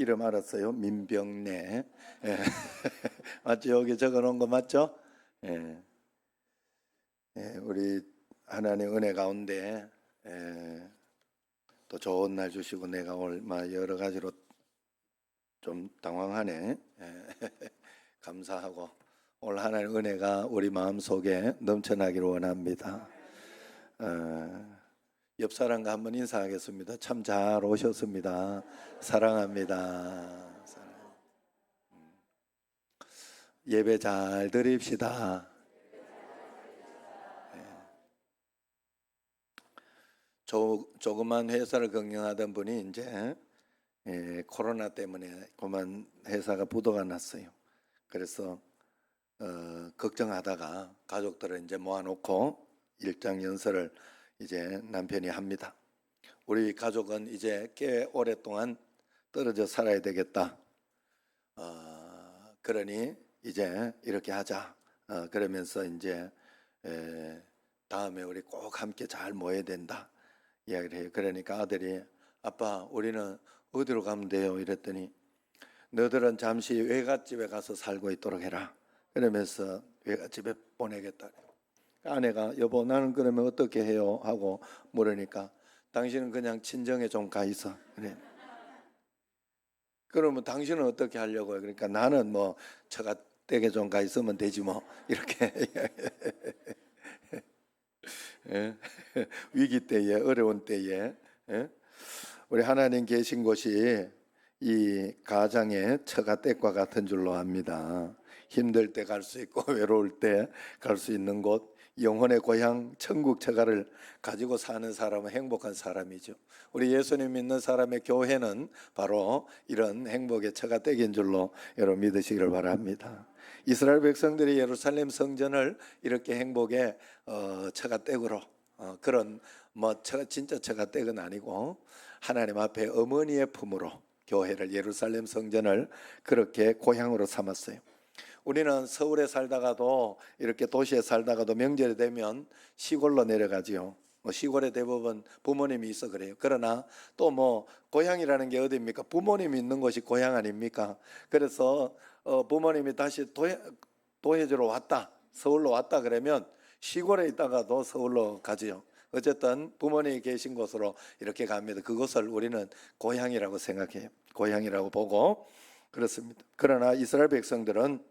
이름 알았어요? 민병래. 예. 맞죠? 여기 적어놓은 거 맞죠? 예. 예, 우리 하나님 은혜 가운데 또 좋은 날 주시고 내가 오늘 여러 가지로 좀 당황하네. 예. 감사하고 오늘 하나님 은혜가 우리 마음속에 넘쳐나기를 원합니다. 옆 사람과 한번 인사하겠습니다. 참 잘 오셨습니다. 사랑합니다. 예배 잘 드립시다. 조그만 회사를 경영하던 분이 이제 코로나 때문에 그만 회사가 부도가 났어요. 그래서 걱정하다가 가족들을 이제 모아놓고 일장 연설을 이제 남편이 합니다. 우리 가족은 이제 꽤 오랫동안 떨어져 살아야 되겠다. 그러니 이제 이렇게 하자. 그러면서 이제 다음에 우리 꼭 함께 잘 모여야 된다 이야기를 해요. 그러니까 아들이 아빠 우리는 어디로 가면 돼요? 이랬더니 너들은 잠시 외갓집에 가서 살고 있도록 해라. 그러면서 외갓집에 보내겠다. 아내가 여보 나는 그러면 어떻게 해요? 하고 물으니까 당신은 그냥 친정에 좀 가 있어. 그래. 그러면 당신은 어떻게 하려고요? 그러니까 나는 뭐 처가댁에 좀 가 있으면 되지 뭐 이렇게 예? 위기 때에 어려운 때에 우리 하나님 계신 곳이 이 가장의 처가댁과 같은 줄로 압니다. 힘들 때 갈 수 있고 외로울 때 갈 수 있는 곳, 영혼의 고향 천국 처가를 가지고 사는 사람은 행복한 사람이죠. 우리 예수님 믿는 사람의 교회는 바로 이런 행복의 처가댁인 줄로 여러분 믿으시기를 바랍니다. 이스라엘 백성들이 예루살렘 성전을 이렇게 행복의 처가댁으로 그런 진짜 처가댁은 아니고 하나님 앞에 어머니의 품으로 교회를 예루살렘 성전을 그렇게 고향으로 삼았어요. 우리는 서울에 살다가도 이렇게 도시에 살다가도 명절이 되면 시골로 내려가지요. 시골에 대부분 부모님이 있어 그래요. 그러나 또 고향이라는 게 어디입니까? 부모님이 있는 곳이 고향 아닙니까? 그래서 부모님이 다시 도해주러 왔다, 서울로 왔다 그러면 시골에 있다가도 서울로 가지요. 어쨌든 부모님이 계신 곳으로 이렇게 갑니다. 그곳을 우리는 고향이라고 생각해요. 고향이라고 보고 그렇습니다. 그러나 이스라엘 백성들은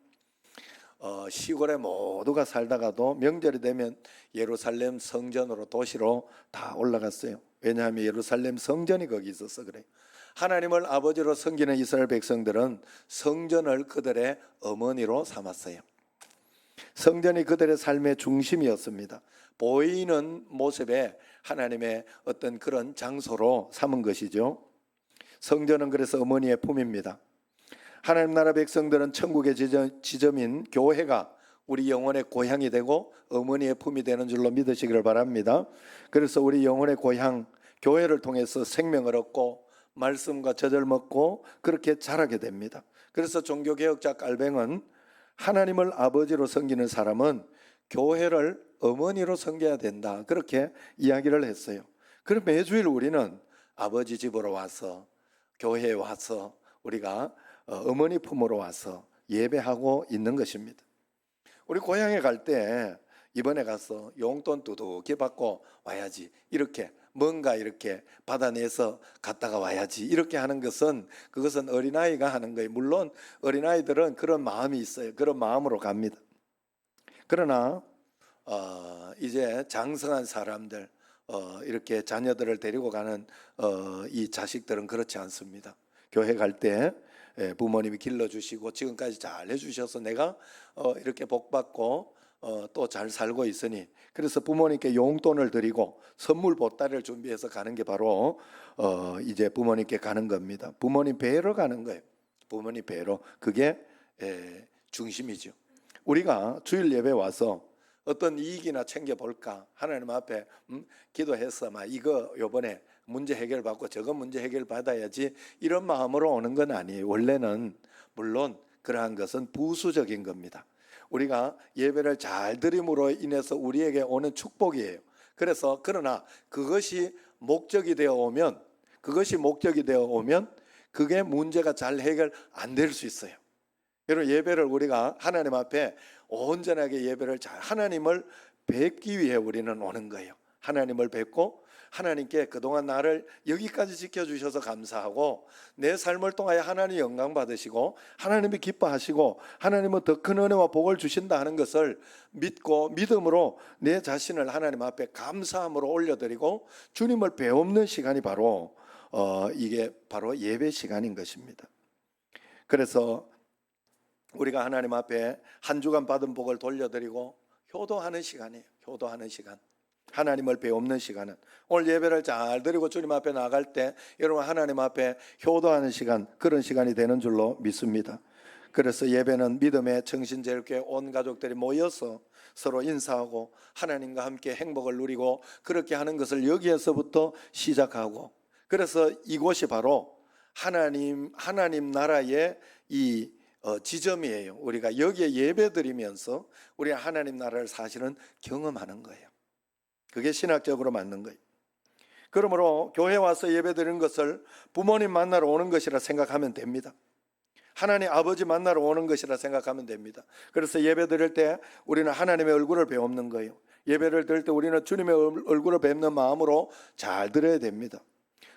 시골에 모두가 살다가도 명절이 되면 예루살렘 성전으로 도시로 다 올라갔어요. 왜냐하면 예루살렘 성전이 거기 있어서 그래요. 하나님을 아버지로 섬기는 이스라엘 백성들은 성전을 그들의 어머니로 삼았어요. 성전이 그들의 삶의 중심이었습니다. 보이는 모습에 하나님의 어떤 그런 장소로 삼은 것이죠. 성전은 그래서 어머니의 품입니다. 하나님 나라 백성들은 천국의 지점인 교회가 우리 영혼의 고향이 되고 어머니의 품이 되는 줄로 믿으시기를 바랍니다. 그래서 우리 영혼의 고향 교회를 통해서 생명을 얻고 말씀과 젖을 먹고 그렇게 자라게 됩니다. 그래서 종교개혁자 깔뱅은 하나님을 아버지로 섬기는 사람은 교회를 어머니로 섬겨야 된다 그렇게 이야기를 했어요. 그럼 매주일 우리는 아버지 집으로 와서 교회에 와서 우리가 어머니 품으로 와서 예배하고 있는 것입니다. 우리 고향에 갈 때 이번에 가서 용돈 두둑히 받고 와야지 이렇게 뭔가 이렇게 받아내서 갔다가 와야지 이렇게 하는 것은 그것은 어린아이가 하는 거예요. 물론 어린아이들은 그런 마음이 있어요. 그런 마음으로 갑니다. 그러나 이제 장성한 사람들 이렇게 자녀들을 데리고 가는 이 자식들은 그렇지 않습니다. 교회 갈 때 부모님이 길러주시고 지금까지 잘 해주셔서 내가 이렇게 복받고 또 잘 살고 있으니 그래서 부모님께 용돈을 드리고 선물 보따리를 준비해서 가는 게 바로 이제 부모님께 가는 겁니다. 부모님 뵈러 가는 거예요. 부모님 뵈러. 그게 중심이죠. 우리가 주일 예배 와서 어떤 이익이나 챙겨볼까 하나님 앞에 기도해서 이거 요번에 문제 해결받고 저거 문제 해결받아야지 이런 마음으로 오는 건 아니에요. 원래는 물론 그러한 것은 부수적인 겁니다. 우리가 예배를 잘 드림으로 인해서 우리에게 오는 축복이에요. 그래서 그러나 그것이 목적이 되어 오면 그게 문제가 잘 해결 안 될 수 있어요. 여러분, 예배를 우리가 하나님 앞에 온전하게 예배를 잘, 하나님을 뵙기 위해 우리는 오는 거예요. 하나님을 뵙고 하나님께 그동안 나를 여기까지 지켜주셔서 감사하고, 내 삶을 통하여 하나님 영광 받으시고 하나님이 기뻐하시고 하나님은 더 큰 은혜와 복을 주신다 하는 것을 믿고 믿음으로 내 자신을 하나님 앞에 감사함으로 올려드리고 주님을 배우는 시간이 바로 이게 바로 예배 시간인 것입니다. 그래서 우리가 하나님 앞에 한 주간 받은 복을 돌려드리고 효도하는 시간이에요. 효도하는 시간, 하나님을 배우는 시간은 오늘 예배를 잘 드리고 주님 앞에 나갈 때 여러분 하나님 앞에 효도하는 시간, 그런 시간이 되는 줄로 믿습니다. 그래서 예배는 믿음의 정신제일교회 온 가족들이 모여서 서로 인사하고 하나님과 함께 행복을 누리고 그렇게 하는 것을 여기에서부터 시작하고, 그래서 이곳이 바로 하나님 나라의 이 지점이에요. 우리가 여기에 예배드리면서 우리 하나님 나라를 사실은 경험하는 거예요. 그게 신학적으로 맞는 거예요. 그러므로 교회 와서 예배드리는 것을 부모님 만나러 오는 것이라 생각하면 됩니다. 하나님 아버지 만나러 오는 것이라 생각하면 됩니다. 그래서 예배드릴 때 우리는 하나님의 얼굴을 배우는 거예요. 예배를 드릴 때 우리는 주님의 얼굴을 뵙는 마음으로 잘 드려야 됩니다.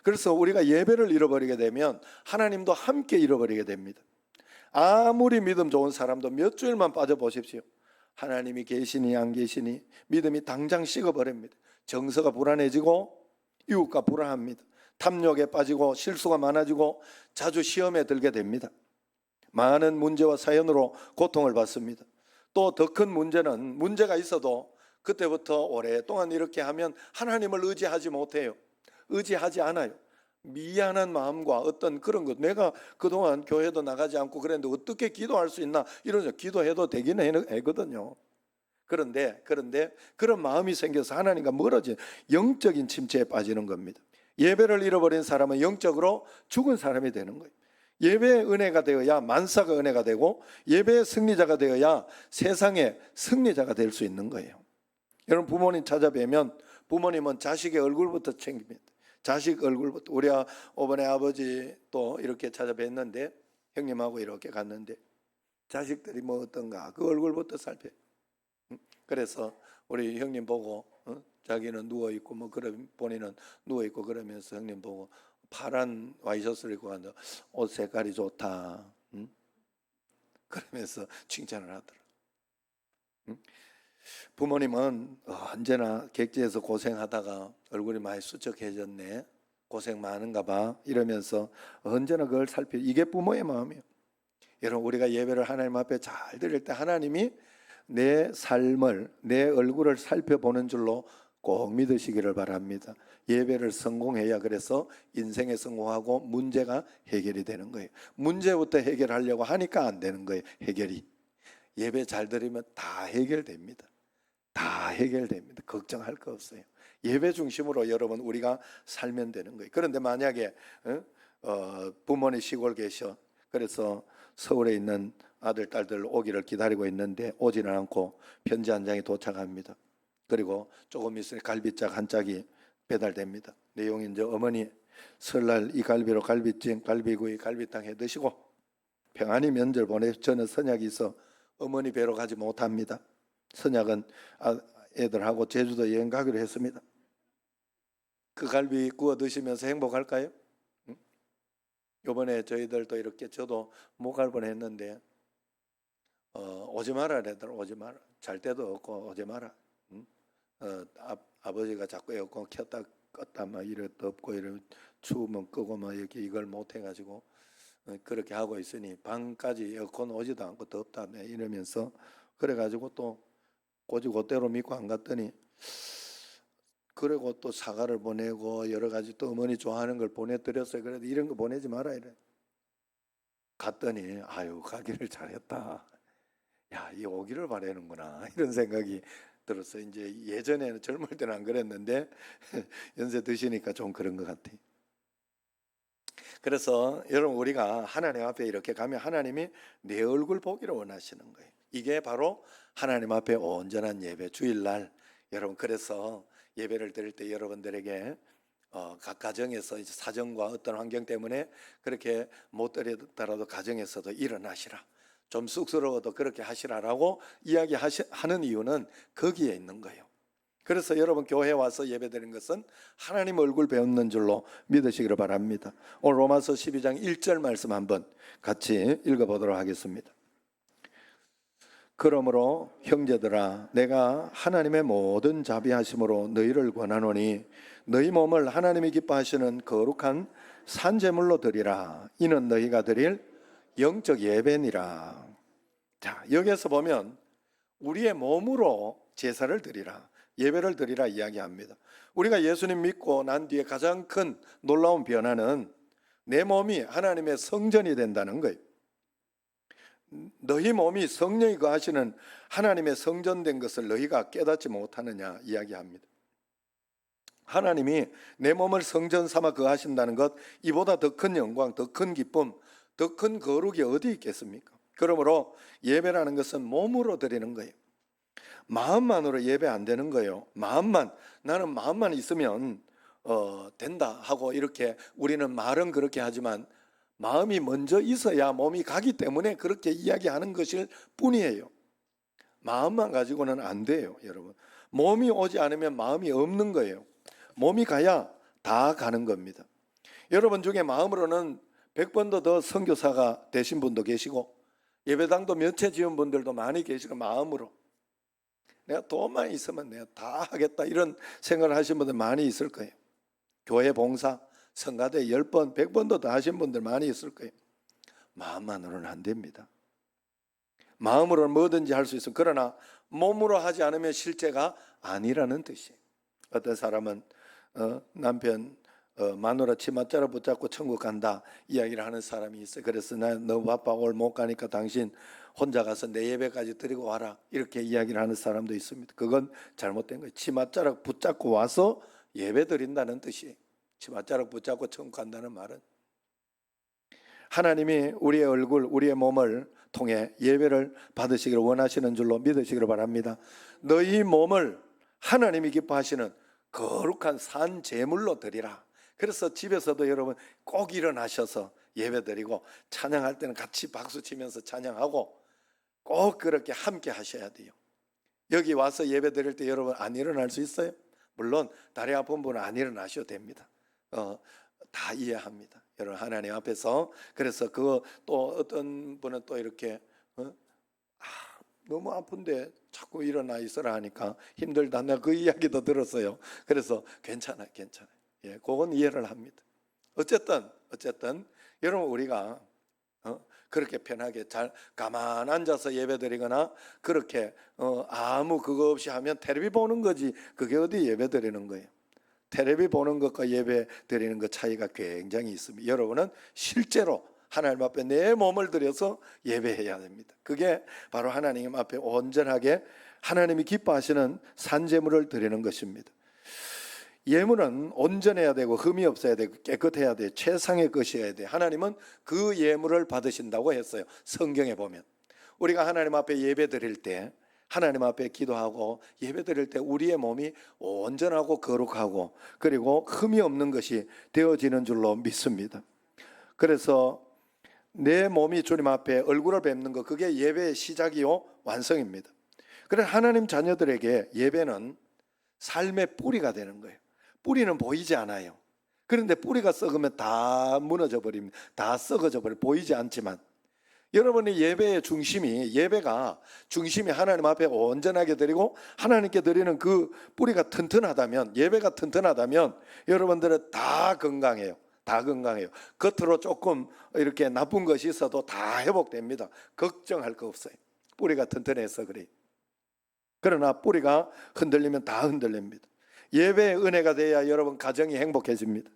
그래서 우리가 예배를 잃어버리게 되면 하나님도 함께 잃어버리게 됩니다. 아무리 믿음 좋은 사람도 몇 주일만 빠져보십시오. 하나님이 계시니 안 계시니 믿음이 당장 식어버립니다. 정서가 불안해지고 이웃과 불안합니다. 탐욕에 빠지고 실수가 많아지고 자주 시험에 들게 됩니다. 많은 문제와 사연으로 고통을 받습니다. 또 더 큰 문제는 문제가 있어도 그때부터 오랫동안 이렇게 하면 하나님을 의지하지 못해요. 의지하지 않아요. 미안한 마음과 어떤 그런 것, 내가 그동안 교회도 나가지 않고 그랬는데 어떻게 기도할 수 있나, 이러죠. 기도해도 되긴 하거든요. 그런데 그런 마음이 생겨서 하나님과 멀어진 영적인 침체에 빠지는 겁니다. 예배를 잃어버린 사람은 영적으로 죽은 사람이 되는 거예요. 예배의 은혜가 되어야 만사가 은혜가 되고 예배의 승리자가 되어야 세상의 승리자가 될 수 있는 거예요. 여러분, 부모님 찾아뵈면 부모님은 자식의 얼굴부터 챙깁니다. 자식 얼굴부터. 우리 이번에 아버지 또 이렇게 찾아뵀는데 형님하고 이렇게 갔는데 자식들이 뭐 어떤가 그 얼굴부터 살펴. 그래서 우리 형님 보고 자기는 누워있고 뭐 그런 본인은 누워있고 그러면서 형님 보고 파란 와이셔츠를 입고 갔는데 옷 색깔이 좋다 그러면서 칭찬을 하더라. 부모님은 언제나 객지에서 고생하다가 얼굴이 많이 수척해졌네, 고생 많은가 봐 이러면서 언제나 그걸 살펴. 이게 부모의 마음이에요. 여러분, 우리가 예배를 하나님 앞에 잘 드릴 때 하나님이 내 삶을, 내 얼굴을 살펴보는 줄로 꼭 믿으시기를 바랍니다. 예배를 성공해야 그래서 인생에 성공하고 문제가 해결이 되는 거예요. 문제부터 해결하려고 하니까 안 되는 거예요. 해결이. 예배 잘 드리면 다 해결됩니다. 다 해결됩니다. 걱정할 거 없어요. 예배 중심으로 여러분 우리가 살면 되는 거예요. 그런데 만약에 부모님 시골 계셔. 그래서 서울에 있는 아들 딸들 오기를 기다리고 있는데 오지는 않고 편지 한 장이 도착합니다. 그리고 조금 있으니 갈비짝 한 짝이 배달됩니다. 내용이 이제 어머니 설날 이 갈비로 갈비찜, 갈비구이, 갈비탕 해 드시고 평안히 명절 보내. 저는 선약이 있어 어머니 뵈러 가지 못합니다. 선약은 애들하고 제주도 여행 가기로 했습니다. 그 갈비 구워 드시면서 행복할까요? 이번에 저희들도 이렇게 저도 못 갈 뻔했는데 오지 마라 애들, 오지 마라. 잘 때도 없고 오지 마라. 아버지가 자꾸 에어컨 켰다 껐다 막 이래 덥고 이래 추우면 끄고 막 이렇게 이걸 못 해가지고 그렇게 하고 있으니 방까지 에어컨 오지도 않고 덥다 이러면서 그래가지고 또 곧대로 믿고 안 갔더니 그리고 또 사과를 보내고 여러 가지 또 어머니 좋아하는 걸 보내드렸어요. 그래도 이런 거 보내지 마라 이래. 갔더니 아유 가기를 잘했다. 야, 이 오기를 바라는구나 이런 생각이 들었어요. 이제 예전에는 젊을 때는 안 그랬는데 연세 드시니까 좀 그런 것 같아요. 그래서 여러분 우리가 하나님 앞에 이렇게 가면 하나님이 내 얼굴 보기를 원하시는 거예요. 이게 바로 하나님 앞에 온전한 예배, 주일날 여러분. 그래서 예배를 드릴 때 여러분들에게 각 가정에서 이제 사정과 어떤 환경 때문에 그렇게 못 드리더라도 가정에서도 일어나시라. 좀 쑥스러워도 그렇게 하시라라고 이야기하는 이유는 거기에 있는 거예요. 그래서 여러분 교회 와서 예배드리는 것은 하나님 얼굴 배우는 줄로 믿으시기를 바랍니다. 오늘 로마서 12장 1절 말씀 한번 같이 읽어보도록 하겠습니다. 그러므로 형제들아 내가 하나님의 모든 자비하심으로 너희를 권하노니 너희 몸을 하나님이 기뻐하시는 거룩한 산제물로 드리라. 이는 너희가 드릴 영적 예배니라. 자, 여기에서 보면 우리의 몸으로 제사를 드리라, 예배를 드리라 이야기합니다. 우리가 예수님 믿고 난 뒤에 가장 큰 놀라운 변화는 내 몸이 하나님의 성전이 된다는 거예요. 너희 몸이 성령이 거하시는 하나님의 성전된 것을 너희가 깨닫지 못하느냐 이야기합니다. 하나님이 내 몸을 성전 삼아 거하신다는 것, 이보다 더 큰 영광, 더 큰 기쁨, 더 큰 거룩이 어디 있겠습니까? 그러므로 예배라는 것은 몸으로 드리는 거예요. 마음만으로 예배 안 되는 거예요. 나는 마음만 있으면 된다 하고 이렇게 우리는 말은 그렇게 하지만 마음이 먼저 있어야 몸이 가기 때문에 그렇게 이야기하는 것일 뿐이에요. 마음만 가지고는 안 돼요, 여러분. 몸이 오지 않으면 마음이 없는 거예요. 몸이 가야 다 가는 겁니다. 여러분 중에 마음으로는 100번도 더 선교사가 되신 분도 계시고 예배당도 몇 채 지은 분들도 많이 계시고 마음으로 내가 돈만 있으면 내가 다 하겠다 이런 생각을 하신 분들 많이 있을 거예요. 교회 봉사, 성가대 10번, 100번도 더 하신 분들 많이 있을 거예요. 마음만으로는 안 됩니다. 마음으로는 뭐든지 할 수 있어요. 그러나 몸으로 하지 않으면 실제가 아니라는 뜻이에요. 어떤 사람은 남편 마누라 치맛자루 붙잡고 천국 간다 이야기를 하는 사람이 있어요. 그래서 나 너무 바빠 오늘 못 가니까 당신 혼자 가서 내 예배까지 드리고 와라 이렇게 이야기를 하는 사람도 있습니다. 그건 잘못된 거예요. 치맛자루 붙잡고 와서 예배 드린다는 뜻이에요. 치맛자루 붙잡고 천국 간다는 말은 하나님이 우리의 얼굴, 우리의 몸을 통해 예배를 받으시기를 원하시는 줄로 믿으시기를 바랍니다. 너희 몸을 하나님이 기뻐하시는 거룩한 산 제물로 드리라. 그래서 집에서도 여러분 꼭 일어나셔서 예배드리고 찬양할 때는 같이 박수 치면서 찬양하고 꼭 그렇게 함께 하셔야 돼요. 여기 와서 예배드릴 때 여러분 안 일어날 수 있어요? 물론 다리 아픈 분은 안 일어나셔도 됩니다. 다 이해합니다. 여러분 하나님 앞에서 그래서 그 또 어떤 분은 또 이렇게 너무 아픈데 자꾸 일어나 있으라 하니까 힘들다. 내가 그 이야기도 들었어요. 그래서 괜찮아요. 예, 그건 이해를 합니다. 어쨌든 여러분 우리가 그렇게 편하게 잘 가만 앉아서 예배드리거나 그렇게 아무 그거 없이 하면 텔레비 보는 거지 그게 어디 예배드리는 거예요. 텔레비 보는 것과 예배 드리는 것 차이가 굉장히 있습니다. 여러분은 실제로 하나님 앞에 내 몸을 들여서 예배해야 됩니다. 그게 바로 하나님 앞에 온전하게 하나님이 기뻐하시는 산제물을 드리는 것입니다. 예물은 온전해야 되고 흠이 없어야 되고 깨끗해야 돼. 최상의 것이어야 돼. 하나님은 그 예물을 받으신다고 했어요. 성경에 보면 우리가 하나님 앞에 예배 드릴 때 하나님 앞에 기도하고 예배 드릴 때 우리의 몸이 온전하고 거룩하고 그리고 흠이 없는 것이 되어지는 줄로 믿습니다. 그래서 내 몸이 주님 앞에 얼굴을 뵙는 것, 그게 예배의 시작이요 완성입니다. 그래서 하나님 자녀들에게 예배는 삶의 뿌리가 되는 거예요. 뿌리는 보이지 않아요. 그런데 뿌리가 썩으면 다 무너져 버립니다. 다 썩어져 버려 보이지 않지만 여러분의 예배의 예배가 중심이 하나님 앞에 온전하게 드리고 하나님께 드리는 그 뿌리가 튼튼하다면, 예배가 튼튼하다면 여러분들은 다 건강해요. 겉으로 조금 이렇게 나쁜 것이 있어도 다 회복됩니다. 걱정할 거 없어요. 뿌리가 튼튼해서 그래요. 그러나 뿌리가 흔들리면 다 흔들립니다. 예배의 은혜가 돼야 여러분 가정이 행복해집니다.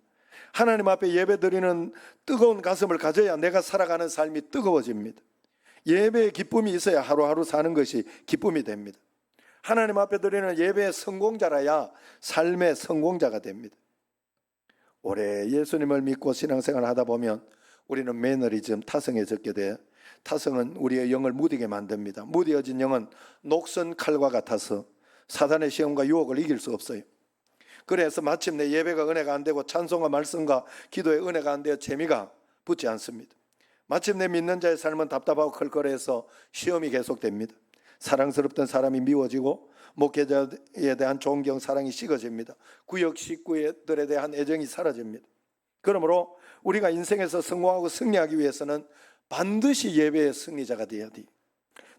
하나님 앞에 예배드리는 뜨거운 가슴을 가져야 내가 살아가는 삶이 뜨거워집니다. 예배의 기쁨이 있어야 하루하루 사는 것이 기쁨이 됩니다. 하나님 앞에 드리는 예배의 성공자라야 삶의 성공자가 됩니다. 오래 예수님을 믿고 신앙생활을 하다 보면 우리는 매너리즘, 타성에 젖게 돼. 타성은 우리의 영을 무디게 만듭니다. 무디어진 영은 녹슨 칼과 같아서 사단의 시험과 유혹을 이길 수 없어요. 그래서 마침내 예배가 은혜가 안 되고 찬송과 말씀과 기도에 은혜가 안 되어 재미가 붙지 않습니다. 마침내 믿는 자의 삶은 답답하고 컬컬해서 시험이 계속됩니다. 사랑스럽던 사람이 미워지고 목회자에 대한 존경, 사랑이 식어집니다. 구역 식구들에 대한 애정이 사라집니다. 그러므로 우리가 인생에서 성공하고 승리하기 위해서는 반드시 예배의 승리자가 되어야 돼요.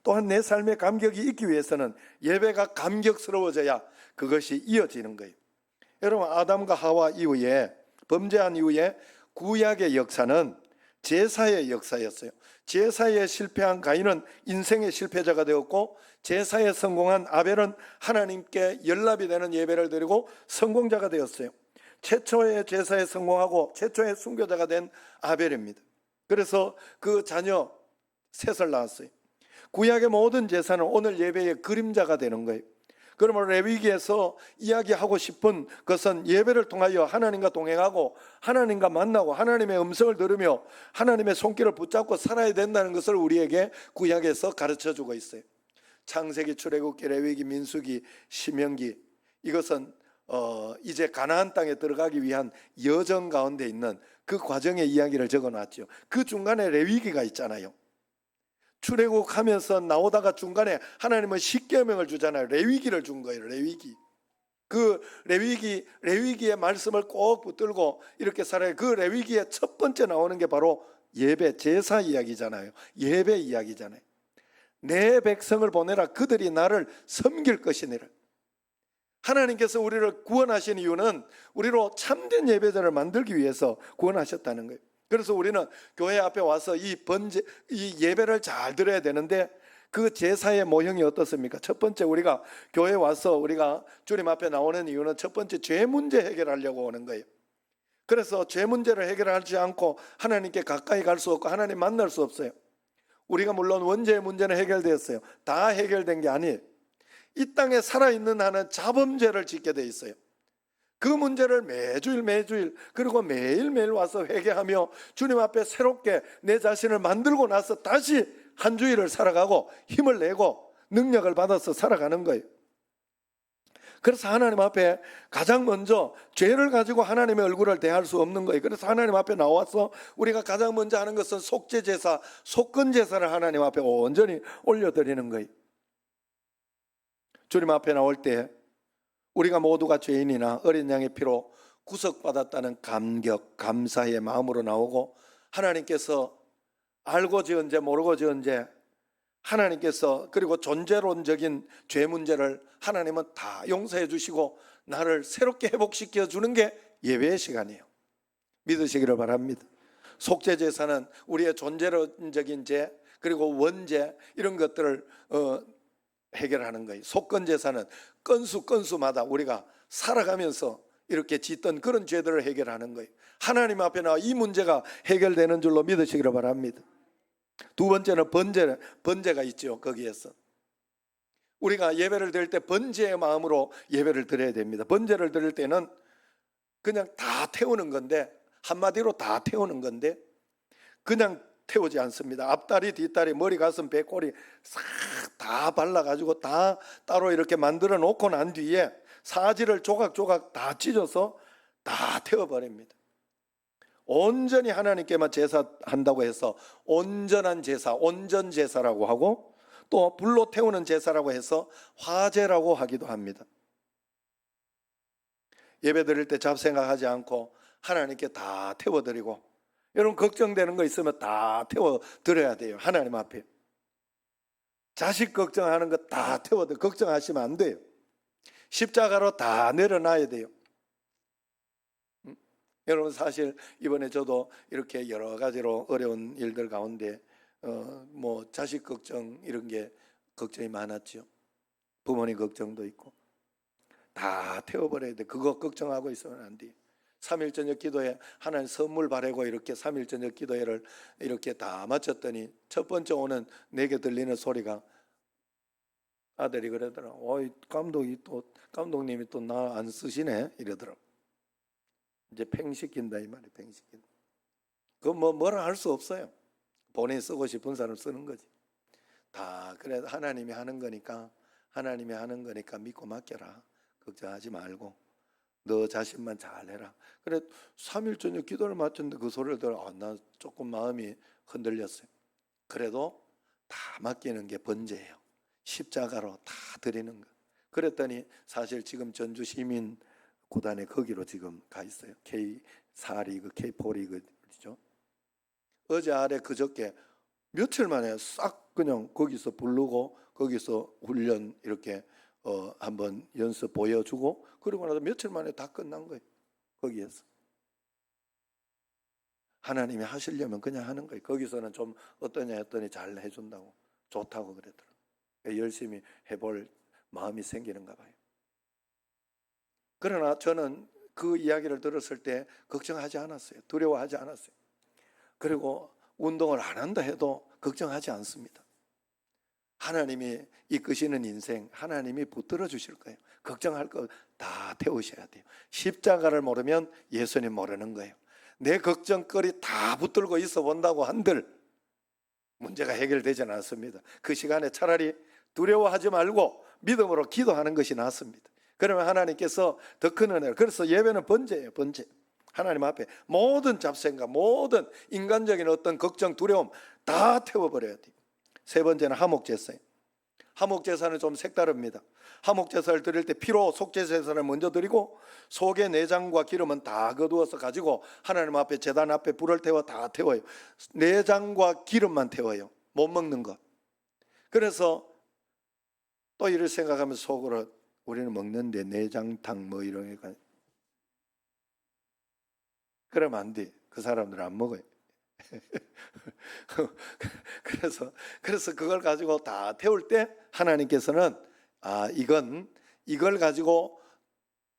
또한 내 삶에 감격이 있기 위해서는 예배가 감격스러워져야 그것이 이어지는 거예요. 여러분, 아담과 하와 이후에, 범죄한 이후에 구약의 역사는 제사의 역사였어요. 제사에 실패한 가인은 인생의 실패자가 되었고, 제사에 성공한 아벨은 하나님께 연합이 되는 예배를 드리고 성공자가 되었어요. 최초의 제사에 성공하고 최초의 순교자가 된 아벨입니다. 그래서 그 자녀 셋을 낳았어요. 구약의 모든 제사는 오늘 예배의 그림자가 되는 거예요. 그러므로 레위기에서 이야기하고 싶은 것은 예배를 통하여 하나님과 동행하고 하나님과 만나고 하나님의 음성을 들으며 하나님의 손길을 붙잡고 살아야 된다는 것을 우리에게 구약에서 가르쳐주고 있어요. 창세기, 출애굽기, 레위기, 민수기, 신명기, 이것은 이제 가나안 땅에 들어가기 위한 여정 가운데 있는 그 과정의 이야기를 적어놨죠. 그 중간에 레위기가 있잖아요. 출애굽하면서 나오다가 중간에 하나님은 십계명을 주잖아요. 레위기를 준 거예요. 레위기. 그 레위기의 말씀을 꼭 붙들고 이렇게 살아요. 그 레위기의 첫 번째 나오는 게 바로 예배, 제사 이야기잖아요. 예배 이야기잖아요. 내 백성을 보내라. 그들이 나를 섬길 것이니라. 하나님께서 우리를 구원하신 이유는 우리로 참된 예배자를 만들기 위해서 구원하셨다는 거예요. 그래서 우리는 교회 앞에 와서 이 예배를 잘 드려야 되는데, 그 제사의 모형이 어떻습니까? 첫 번째, 우리가 교회 와서 우리가 주님 앞에 나오는 이유는 첫 번째, 죄 문제 해결하려고 오는 거예요. 그래서 죄 문제를 해결하지 않고 하나님께 가까이 갈 수 없고 하나님 만날 수 없어요. 우리가 물론 원죄의 문제는 해결되었어요. 다 해결된 게 아니에요. 이 땅에 살아있는 한은 자범죄를 짓게 돼 있어요. 그 문제를 매주일 그리고 매일매일 와서 회개하며 주님 앞에 새롭게 내 자신을 만들고 나서 다시 한 주일을 살아가고 힘을 내고 능력을 받아서 살아가는 거예요. 그래서 하나님 앞에 가장 먼저 죄를 가지고 하나님의 얼굴을 대할 수 없는 거예요. 그래서 하나님 앞에 나와서 우리가 가장 먼저 하는 것은 속죄제사, 속건제사를 하나님 앞에 온전히 올려드리는 거예요. 주님 앞에 나올 때 우리가 모두가 죄인이나 어린 양의 피로 구속받았다는 감격, 감사의 마음으로 나오고, 하나님께서 알고 지은 죄 모르고 지은 죄 하나님께서, 그리고 존재론적인 죄 문제를 하나님은 다 용서해 주시고 나를 새롭게 회복시켜 주는 게 예배의 시간이에요. 믿으시기를 바랍니다. 속죄제사는 우리의 존재론적인 죄 그리고 원죄 이런 것들을 해결하는 거예요. 속건제사는 건수마다 우리가 살아가면서 이렇게 짓던 그런 죄들을 해결하는 거예요. 하나님 앞에 나와 이 문제가 해결되는 줄로 믿으시기를 바랍니다. 두 번째는 번제가 있죠. 거기에서 우리가 예배를 드릴 때 번제의 마음으로 예배를 드려야 됩니다. 번제를 드릴 때는 그냥 다 태우는 건데, 한마디로 다 태우는 건데 그냥 태우지 않습니다. 앞다리, 뒷다리, 머리, 가슴, 배, 꼬리 싹 다 발라가지고 다 따로 이렇게 만들어 놓고 난 뒤에 사지를 조각조각 다 찢어서 다 태워버립니다. 온전히 하나님께만 제사한다고 해서 온전한 제사, 온전 제사라고 하고, 또 불로 태우는 제사라고 해서 화제라고 하기도 합니다. 예배 드릴 때 잡생각하지 않고 하나님께 다 태워드리고, 여러분 걱정되는 거 있으면 다 태워드려야 돼요. 하나님 앞에 자식 걱정하는 거 다 태워드려. 걱정하시면 안 돼요. 십자가로 다 내려놔야 돼요. 여러분, 사실 이번에 저도 이렇게 여러 가지로 어려운 일들 가운데 뭐 자식 걱정 이런 게 걱정이 많았죠. 부모님 걱정도 있고 다 태워버려야 돼. 그거 걱정하고 있으면 안 돼요. 3일 저녁 기도회 하나님 선물 바라고 이렇게 3일 저녁 기도회를 이렇게 다 마쳤더니 첫 번째 오는 내게 들리는 소리가, 아들이 그러더라. 어이, 감독님이 또 나 안 쓰시네 이러더라. 이제 팽시킨다 이 말이에요. 팽시킨다. 그건 뭐라 할 수 없어요. 본인이 쓰고 싶은 사람 쓰는 거지. 다 그래, 하나님이 하는 거니까 믿고 맡겨라. 걱정하지 말고 너 자신만 잘해라. 그래 3일 저녁 기도를 마쳤는데 그 소리를 들어 나 조금 마음이 흔들렸어요. 그래도 다 맡기는 게 번제예요. 십자가로 다 드리는 거. 그랬더니 사실 지금 전주 시민 구단에 거기로 지금 가 있어요. K4 리그, K4 리그죠. 어제 아래 그저께 며칠 만에 싹 그냥 거기서 부르고 거기서 훈련 이렇게 한번 연습 보여주고 그러고 나서 며칠 만에 다 끝난 거예요. 거기에서 하나님이 하시려면 그냥 하는 거예요. 거기서는 좀 어떠냐 했더니 잘 해준다고 좋다고 그랬더라고요. 열심히 해볼 마음이 생기는가 봐요. 그러나 저는 그 이야기를 들었을 때 걱정하지 않았어요. 두려워하지 않았어요. 그리고 운동을 안 한다 해도 걱정하지 않습니다. 하나님이 이끄시는 인생 하나님이 붙들어 주실 거예요. 걱정할 거 다 태우셔야 돼요. 십자가를 모르면 예수님 모르는 거예요. 내 걱정거리 다 붙들고 있어 본다고 한들 문제가 해결되지는 않습니다. 그 시간에 차라리 두려워하지 말고 믿음으로 기도하는 것이 낫습니다. 그러면 하나님께서 더 큰 은혜를, 그래서 예배는 번제예요. 번제. 하나님 앞에 모든 잡생각, 모든 인간적인 어떤 걱정, 두려움 다 태워버려야 돼요. 세 번째는 화목제사예요. 화목제사는 좀 색다릅니다. 화목제사를 드릴 때 피로 속죄제사를 먼저 드리고 속의 내장과 기름은 다 거두어서 가지고 하나님 앞에 제단 앞에 불을 태워 다 태워요. 내장과 기름만 태워요. 못 먹는 것. 그래서 또 이를 생각하면서 속으로 우리는 먹는데 내장탕 뭐 이런 거 그러면 안 돼. 그 사람들은 안 먹어요. 그래서 그걸 가지고 다 태울 때 하나님께서는 이걸 가지고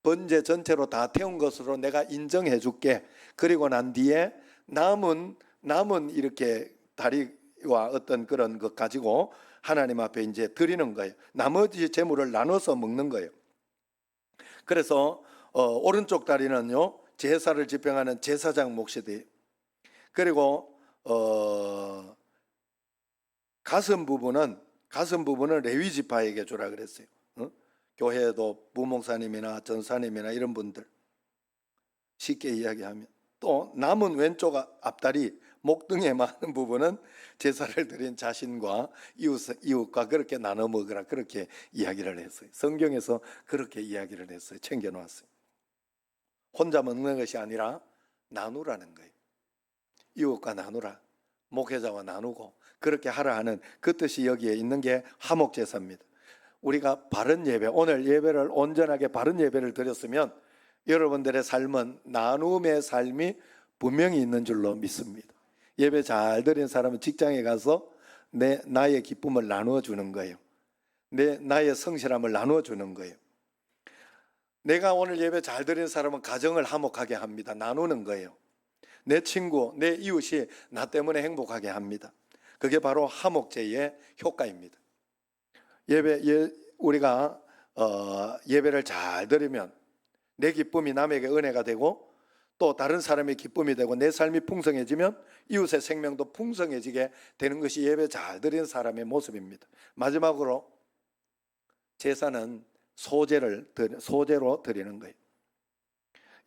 번제 전체로 다 태운 것으로 내가 인정해 줄게. 그리고 난 뒤에 남은 이렇게 다리와 어떤 그런 것 가지고 하나님 앞에 이제 드리는 거예요. 나머지 재물을 나눠서 먹는 거예요. 그래서 오른쪽 다리는요 제사를 집행하는 제사장 몫이 돼요. 그리고 가슴 부분은 레위 지파에게 주라 그랬어요. 교회도 부목사님이나 전사님이나 이런 분들 쉽게 이야기하면 또 남은 왼쪽 앞다리 목등에 많은 부분은 제사를 드린 자신과 이웃과 그렇게 나눠 먹으라 그렇게 이야기를 했어요. 성경에서 그렇게 이야기를 했어요. 챙겨놓았어요. 혼자 먹는 것이 아니라 나누라는 거예요. 이웃과 나누라, 목회자와 나누고 그렇게 하라 하는 그 뜻이 여기에 있는 게 화목제사입니다. 우리가 바른 예배, 오늘 예배를 온전하게 바른 예배를 드렸으면 여러분들의 삶은 나눔의 삶이 분명히 있는 줄로 믿습니다. 예배 잘 드린 사람은 직장에 가서 나의 기쁨을 나누어 주는 거예요. 나의 성실함을 나누어 주는 거예요. 내가 오늘 예배 잘 드린 사람은 가정을 화목하게 합니다. 나누는 거예요. 내 친구, 내 이웃이 나 때문에 행복하게 합니다. 그게 바로 화목제의 효과입니다. 우리가 예배를 잘 드리면 내 기쁨이 남에게 은혜가 되고 또 다른 사람의 기쁨이 되고 내 삶이 풍성해지면 이웃의 생명도 풍성해지게 되는 것이 예배 잘 드리는 사람의 모습입니다. 마지막으로 제사는 소제로 드리는 거예요.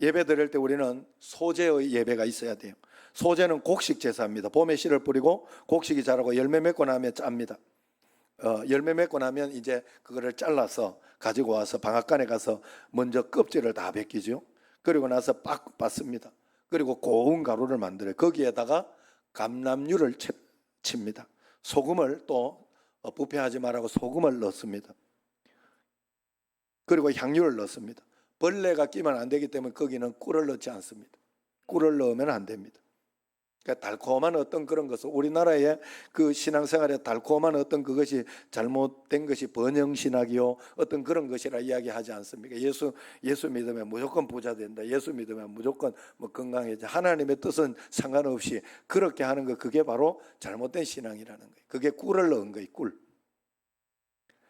예배 드릴 때 우리는 소제의 예배가 있어야 돼요. 소제는 곡식 제사입니다. 봄에 씨를 뿌리고 곡식이 자라고 열매 맺고 나면 짭니다. 열매 맺고 나면 이제 그거를 잘라서 가지고 와서 방앗간에 가서 먼저 껍질을 다 벗기죠. 그리고 나서 빡 빻습니다. 그리고 고운 가루를 만들어요. 거기에다가 감람유를 칩니다. 소금을 또 부패하지 말라고 소금을 넣습니다. 그리고 향유를 넣습니다. 벌레가 끼면 안 되기 때문에 거기는 꿀을 넣지 않습니다. 꿀을 넣으면 안 됩니다. 그러니까 달콤한 어떤 그런 것을 우리나라의 그 신앙생활에 달콤한 어떤 그것이 잘못된 것이 번영신학이요 어떤 그런 것이라 이야기하지 않습니까? 예수 믿으면 무조건 부자 된다. 예수 믿으면 무조건 뭐 건강해져. 하나님의 뜻은 상관없이 그렇게 하는 거 그게 바로 잘못된 신앙이라는 거예요. 그게 꿀을 넣은 거예요. 꿀.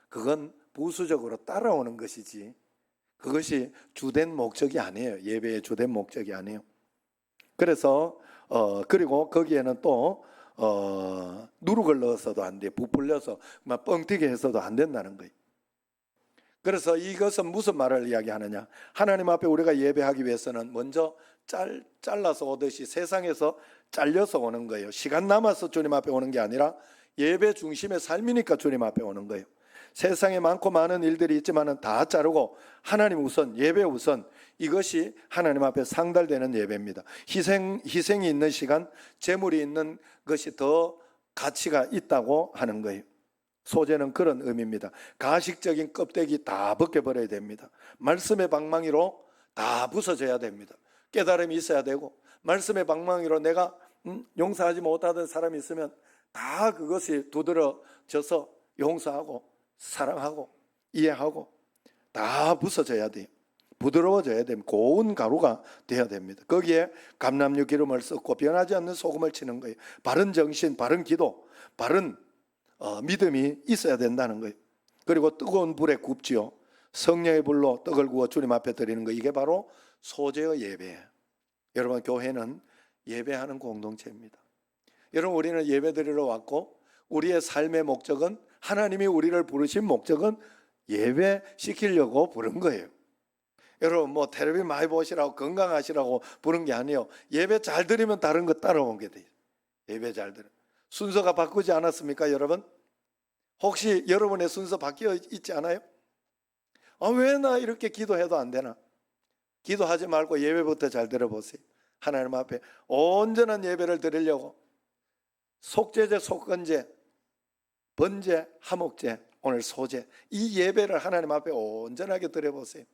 그건 부수적으로 따라오는 것이지 그것이 주된 목적이 아니에요. 예배의 주된 목적이 아니에요. 그래서 그리고 거기에는 또 누룩을 넣어서도 안 돼. 부풀려서 막 뻥튀기 해서도 안 된다는 거예요. 그래서 이것은 무슨 말을 이야기하느냐? 하나님 앞에 우리가 예배하기 위해서는 먼저 잘라서 오듯이 세상에서 잘려서 오는 거예요. 시간 남아서 주님 앞에 오는 게 아니라 예배 중심의 삶이니까 주님 앞에 오는 거예요. 세상에 많고 많은 일들이 있지만은 다 자르고 하나님 우선, 예배 우선, 이것이 하나님 앞에 상달되는 예배입니다. 희생이 있는 시간, 재물이 있는 것이 더 가치가 있다고 하는 거예요. 소재는 그런 의미입니다. 가식적인 껍데기 다 벗겨버려야 됩니다. 말씀의 방망이로 다 부서져야 됩니다. 깨달음이 있어야 되고, 말씀의 방망이로 내가 용서하지 못하던 사람이 있으면 다 그것이 두드러져서 용서하고 사랑하고 이해하고 다 부서져야 돼요. 부드러워져야 됩니다. 고운 가루가 되어야 됩니다. 거기에 감람류 기름을 섞고 변하지 않는 소금을 치는 거예요. 바른 정신, 바른 기도, 바른 믿음이 있어야 된다는 거예요. 그리고 뜨거운 불에 굽지요. 성령의 불로 떡을 구워 주님 앞에 드리는 거, 이게 바로 소재의 예배예요. 여러분, 교회는 예배하는 공동체입니다. 여러분, 우리는 예배 드리러 왔고 우리의 삶의 목적은, 하나님이 우리를 부르신 목적은 예배시키려고 부른 거예요. 여러분, 뭐 텔레비 많이 보시라고 건강하시라고 부른 게 아니에요. 예배 잘 드리면 다른 거 따라오게 돼요. 예배 잘 드리면 순서가 바꾸지 않았습니까, 여러분? 혹시 여러분의 순서 바뀌어 있지 않아요? 왜 나 이렇게 기도해도 안 되나? 기도하지 말고 예배부터 잘 들어보세요. 하나님 앞에 온전한 예배를 드리려고 속죄제, 속건제, 번제, 화목제, 오늘 소제, 이 예배를 하나님 앞에 온전하게 드려보세요.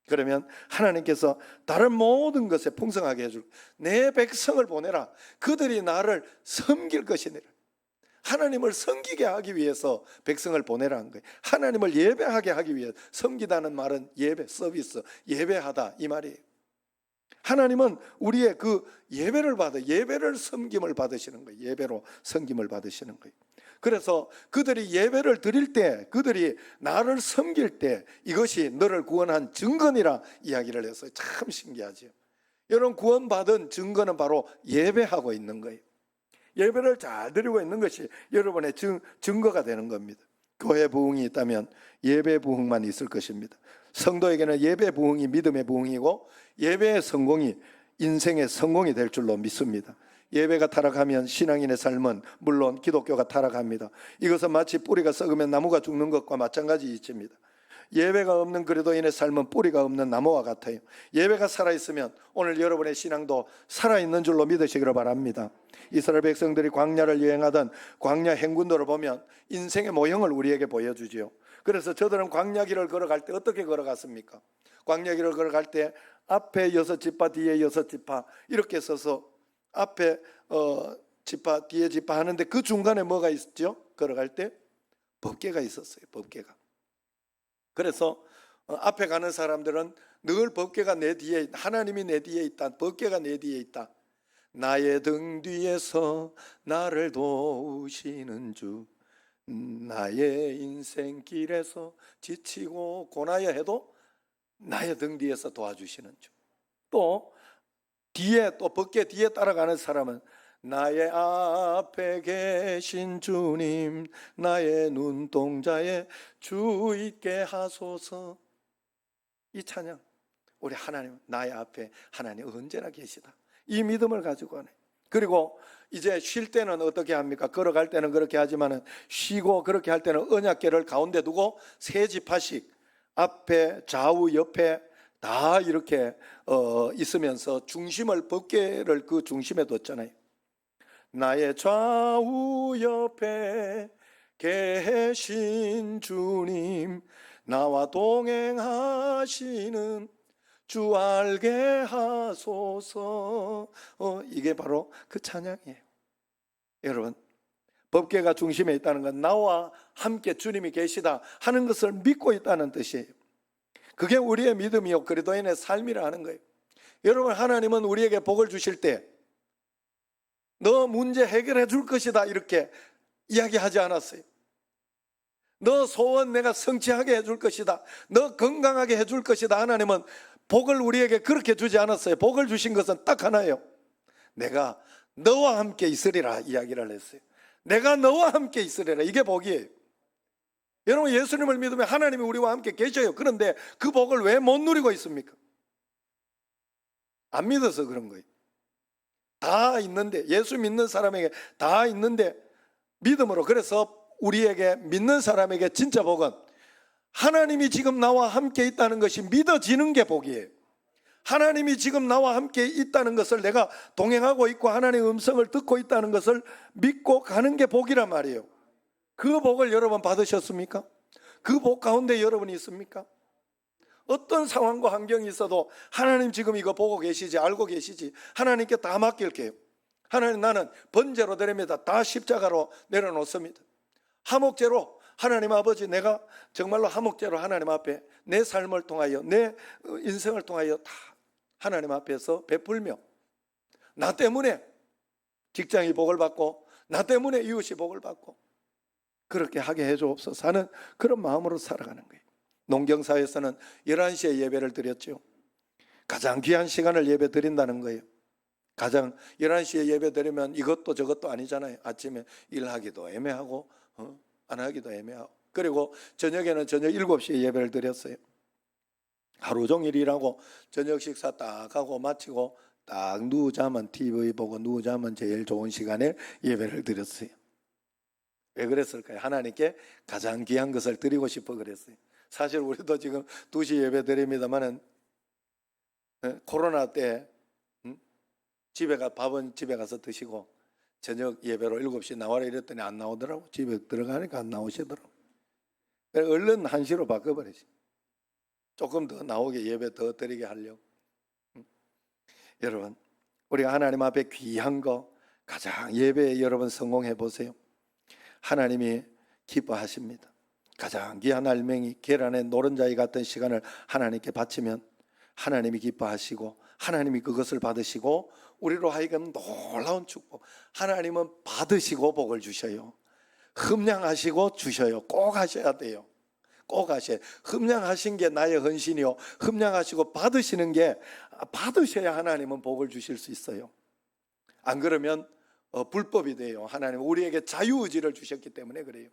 그러면 하나님께서 다른 모든 것에 풍성하게 해줄, 내 백성을 보내라, 그들이 나를 섬길 것이니라. 하나님을 섬기게 하기 위해서 백성을 보내라는 거예요. 하나님을 예배하게 하기 위해, 섬기다는 말은 예배, 서비스, 예배하다 이 말이에요. 하나님은 우리의 그 예배를 예배를 섬김을 받으시는 거예요. 예배로 섬김을 받으시는 거예요. 그래서 그들이 예배를 드릴 때, 그들이 나를 섬길 때 이것이 너를 구원한 증거니라 이야기를 했어요. 참 신기하죠. 여러분, 구원받은 증거는 바로 예배하고 있는 거예요. 예배를 잘 드리고 있는 것이 여러분의 증거가 되는 겁니다. 교회 부흥이 있다면 예배 부흥만 있을 것입니다. 성도에게는 예배 부흥이 믿음의 부흥이고, 예배의 성공이 인생의 성공이 될 줄로 믿습니다. 예배가 타락하면 신앙인의 삶은, 물론 기독교가 타락합니다. 이것은 마치 뿌리가 썩으면 나무가 죽는 것과 마찬가지 이치입니다. 예배가 없는 그리스도인의 삶은 뿌리가 없는 나무와 같아요. 예배가 살아있으면 오늘 여러분의 신앙도 살아있는 줄로 믿으시기를 바랍니다. 이스라엘 백성들이 광야를 여행하던 광야 행군도를 보면 인생의 모형을 우리에게 보여주지요. 그래서 저들은 광야길을 걸어갈 때 어떻게 걸어갔습니까? 광야길을 걸어갈 때 앞에 6지파, 뒤에 6지파 이렇게 서서 앞에 지파, 뒤에 지파 하는데 그 중간에 뭐가 있었죠? 걸어갈 때 법궤가 있었어요. 법궤가. 그래서 앞에 가는 사람들은 늘 법궤가 내 뒤에, 하나님이 내 뒤에 있다, 법궤가 내 뒤에 있다. 나의 등 뒤에서 나를 도우시는 주, 나의 인생길에서 지치고 고나야 해도 나의 등 뒤에서 도와주시는 주. 또 뒤에, 또 법궤 뒤에 따라가는 사람은 나의 앞에 계신 주님, 나의 눈동자에 주 있게 하소서. 이 찬양, 우리 하나님, 나의 앞에 하나님 언제나 계시다, 이 믿음을 가지고 하네. 그리고 이제 쉴 때는 어떻게 합니까? 걸어갈 때는 그렇게 하지만 쉬고 그렇게 할 때는 언약궤를 가운데 두고 세 지파씩 앞에 좌우 옆에 다 이렇게 있으면서 중심을, 법궤를 그 중심에 뒀잖아요. 나의 좌우 옆에 계신 주님, 나와 동행하시는 주 알게 하소서. 이게 바로 그 찬양이에요. 여러분, 법궤가 중심에 있다는 건 나와 함께 주님이 계시다 하는 것을 믿고 있다는 뜻이에요. 그게 우리의 믿음이요 그리스도인의 삶이라 하는 거예요. 여러분, 하나님은 우리에게 복을 주실 때 너 문제 해결해 줄 것이다 이렇게 이야기하지 않았어요. 너 소원 내가 성취하게 해줄 것이다, 너 건강하게 해줄 것이다. 하나님은 복을 우리에게 그렇게 주지 않았어요. 복을 주신 것은 딱 하나예요. 내가 너와 함께 있으리라 이야기를 했어요. 내가 너와 함께 있으리라, 이게 복이에요. 여러분, 예수님을 믿으면 하나님이 우리와 함께 계셔요. 그런데 그 복을 왜 못 누리고 있습니까? 안 믿어서 그런 거예요. 다 있는데, 예수 믿는 사람에게 다 있는데 믿음으로. 그래서 우리에게, 믿는 사람에게 진짜 복은 하나님이 지금 나와 함께 있다는 것이 믿어지는 게 복이에요. 하나님이 지금 나와 함께 있다는 것을, 내가 동행하고 있고 하나님의 음성을 듣고 있다는 것을 믿고 가는 게 복이란 말이에요. 그 복을 여러분 받으셨습니까? 그 복 가운데 여러분이 있습니까? 어떤 상황과 환경이 있어도 하나님 지금 이거 보고 계시지, 알고 계시지, 하나님께 다 맡길게요. 하나님, 나는 번제로 드립니다. 다 십자가로 내려놓습니다. 하목제로, 하나님 아버지, 내가 정말로 하목제로 하나님 앞에 내 삶을 통하여, 내 인생을 통하여 다 하나님 앞에서 베풀며, 나 때문에 직장이 복을 받고 나 때문에 이웃이 복을 받고 그렇게 하게 해주옵소서 하는 그런 마음으로 살아가는 거예요. 농경사에서는 11시에 예배를 드렸죠. 가장 귀한 시간을 예배 드린다는 거예요. 가장 11시에 예배 드리면 이것도 저것도 아니잖아요. 아침에 일하기도 애매하고 안 하기도 애매하고. 그리고 저녁에는 저녁 7시에 예배를 드렸어요. 하루 종일 일하고 저녁 식사 딱 하고 마치고 딱 누우자면, TV 보고 누우자면 제일 좋은 시간에 예배를 드렸어요. 왜 그랬을까요? 하나님께 가장 귀한 것을 드리고 싶어 그랬어요. 사실 우리도 지금 2시 예배 드립니다만은 코로나 때 밥은 집에 가서 드시고 저녁 예배로 7시 나와라 이랬더니 안 나오더라고. 집에 들어가니까 안 나오시더라고. 그래서 얼른 1시로 바꿔버리지. 조금 더 나오게, 예배 더 드리게 하려고. 여러분, 우리가 하나님 앞에 귀한 거, 가장 예배에 여러분 성공해 보세요. 하나님이 기뻐하십니다. 가장 귀한 알맹이, 계란의 노른자위 같은 시간을 하나님께 바치면 하나님이 기뻐하시고 하나님이 그것을 받으시고 우리로 하여금 놀라운 축복, 하나님은 받으시고 복을 주셔요. 흠량하시고 주셔요. 꼭 하셔야 돼요. 꼭 하셔야. 흠량하신 게 나의 헌신이요, 흠량하시고 받으시는 게, 받으셔야 하나님은 복을 주실 수 있어요. 안 그러면 불법이 돼요. 하나님은 우리에게 자유의지를 주셨기 때문에 그래요.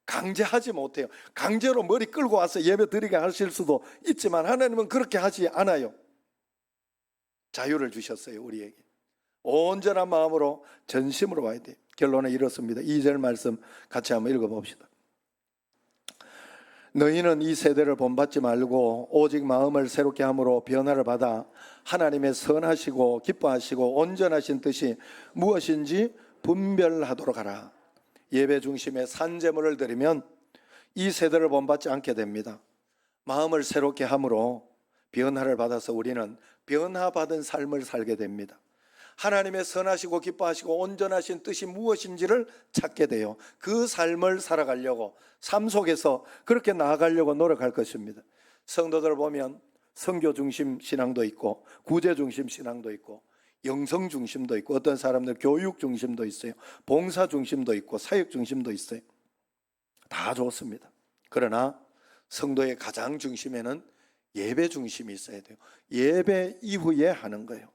강제하지 못해요. 강제로 머리 끌고 와서 예배 드리게 하실 수도 있지만 하나님은 그렇게 하지 않아요. 자유를 주셨어요. 우리에게 온전한 마음으로 전심으로 와야 돼요. 결론은 이렇습니다. 2절 말씀 같이 한번 읽어봅시다. 너희는 이 세대를 본받지 말고 오직 마음을 새롭게 함으로 변화를 받아 하나님의 선하시고 기뻐하시고 온전하신 뜻이 무엇인지 분별하도록 하라. 예배 중심의 산제물을 드리면 이 세대를 본받지 않게 됩니다. 마음을 새롭게 함으로 변화를 받아서 우리는 변화받은 삶을 살게 됩니다. 하나님의 선하시고 기뻐하시고 온전하신 뜻이 무엇인지를 찾게 돼요. 그 삶을 살아가려고, 삶 속에서 그렇게 나아가려고 노력할 것입니다. 성도들 보면 선교 중심 신앙도 있고 구제 중심 신앙도 있고 영성 중심도 있고 어떤 사람들 교육 중심도 있어요. 봉사 중심도 있고 사역 중심도 있어요. 다 좋습니다. 그러나 성도의 가장 중심에는 예배 중심이 있어야 돼요. 예배 이후에 하는 거예요.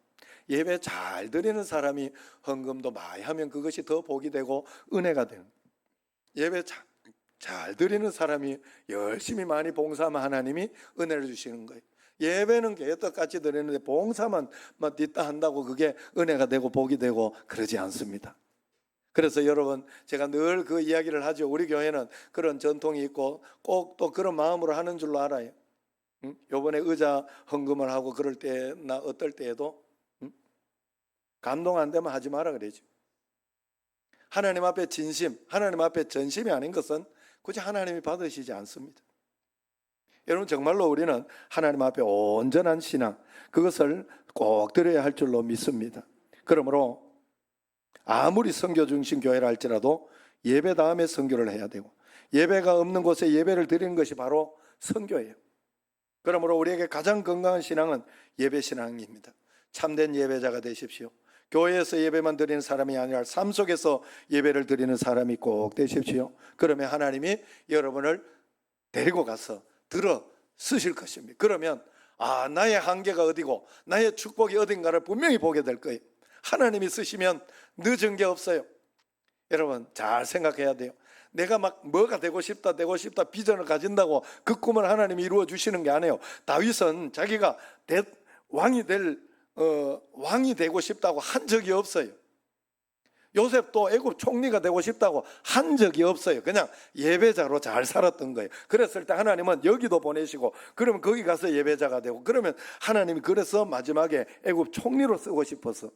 예배 잘 드리는 사람이 헌금도 많이 하면 그것이 더 복이 되고 은혜가 되는 거예요. 예배 잘 드리는 사람이 열심히 많이 봉사하면 하나님이 은혜를 주시는 거예요. 예배는 개떡같이 드리는데 봉사만 뒷다 한다고 그게 은혜가 되고 복이 되고 그러지 않습니다. 그래서 여러분, 제가 늘 그 이야기를 하죠. 우리 교회는 그런 전통이 있고 꼭 또 그런 마음으로 하는 줄로 알아요. 요번에 의자 헌금을 하고 그럴 때나 어떨 때에도 감동 안 되면 하지 마라 그러죠. 하나님 앞에 진심, 하나님 앞에 전심이 아닌 것은 굳이 하나님이 받으시지 않습니다. 여러분, 정말로 우리는 하나님 앞에 온전한 신앙, 그것을 꼭 드려야 할 줄로 믿습니다. 그러므로 아무리 선교 중심 교회라 할지라도 예배 다음에 선교를 해야 되고, 예배가 없는 곳에 예배를 드리는 것이 바로 선교예요. 그러므로 우리에게 가장 건강한 신앙은 예배 신앙입니다. 참된 예배자가 되십시오. 교회에서 예배만 드리는 사람이 아니라 삶 속에서 예배를 드리는 사람이 꼭 되십시오. 그러면 하나님이 여러분을 데리고 가서 들어 쓰실 것입니다. 그러면 나의 한계가 어디고 나의 축복이 어딘가를 분명히 보게 될 거예요. 하나님이 쓰시면 늦은 게 없어요. 여러분, 잘 생각해야 돼요. 내가 막 뭐가 되고 싶다 비전을 가진다고 그 꿈을 하나님이 이루어 주시는 게 아니에요. 다윗은 자기가 왕이 되고 싶다고 한 적이 없어요. 요셉도 애굽 총리가 되고 싶다고 한 적이 없어요. 그냥 예배자로 잘 살았던 거예요. 그랬을 때 하나님은 여기도 보내시고, 그러면 거기 가서 예배자가 되고, 그러면 하나님이 그래서 마지막에 애굽 총리로 쓰고 싶어서,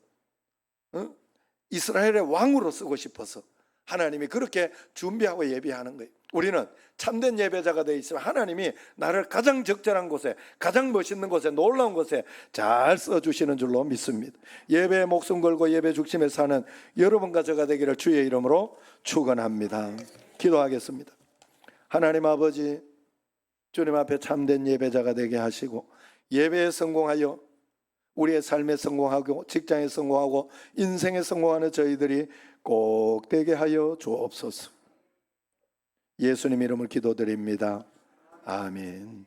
이스라엘의 왕으로 쓰고 싶어서 하나님이 그렇게 준비하고 예비하는 거예요. 우리는 참된 예배자가 되어 있으면 하나님이 나를 가장 적절한 곳에, 가장 멋있는 곳에, 놀라운 곳에 잘 써주시는 줄로 믿습니다. 예배에 목숨 걸고 예배 중심에 사는 여러분과 저가 되기를 주의 이름으로 축원합니다. 기도하겠습니다. 하나님 아버지, 주님 앞에 참된 예배자가 되게 하시고, 예배에 성공하여 우리의 삶에 성공하고 직장에 성공하고 인생에 성공하는 저희들이 꼭 되게 하여 주옵소서. 예수님 이름을 기도드립니다. 아멘.